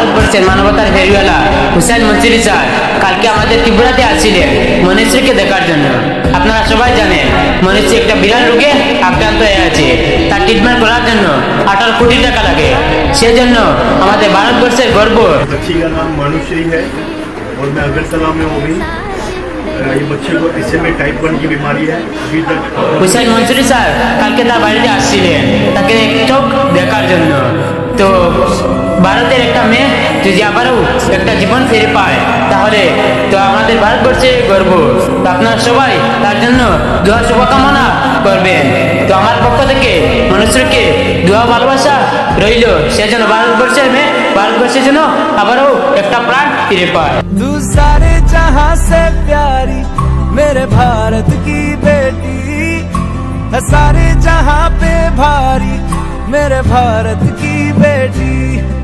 ভারতবর্ষের মানবতার ফেরিওয়ালা হুসাইন মনসুরি স্যার কালকে আমাদের ত্রিপুরাতে আসছিলেন মনীষীকে দেখার জন্য। আপনারা সবাই জানেন মনীষী একটা বিরাট রোগে আক্রান্ত হয়ে আছে। তার ট্রিটমেন্ট করার জন্য 18 কোটি টাকা লাগে। সেজন্য আমাদের ভারতবর্ষের গর্ব। बच्ची का नाम मानुश्री है और मैं अगरतला में हूँ अभी। ये बच्चे को SMA टाइप 1 की बीमारी है। अभी तक হুসাইন মনসুরি স্যার কালকে তার বাড়িতে আসছিলেন তাকে চোখ দেখার জন্য। তো ভারতের একটা মেয়ে যদি আবারও একটা জীবন ফিরে পায় তাহলে তো আমাদের ভারতবর্ষের গর্ব। তো আপনারা সবাই তার জন্য দোয়া শুভকামনা করবেন। তো আমার পক্ষ থেকে মনুষ্যকে দোয়া ভালোবাসা রইল, সেজন্য ভারতবর্ষের মেয়ে ভারতবর্ষের জন্য আবারও একটা প্রাণ ফিরে পায়। तू सारे जहां से प्यारी मेरे भारत की बेटी है, सारे जहां पे भारी मेरे भारत की बेटी।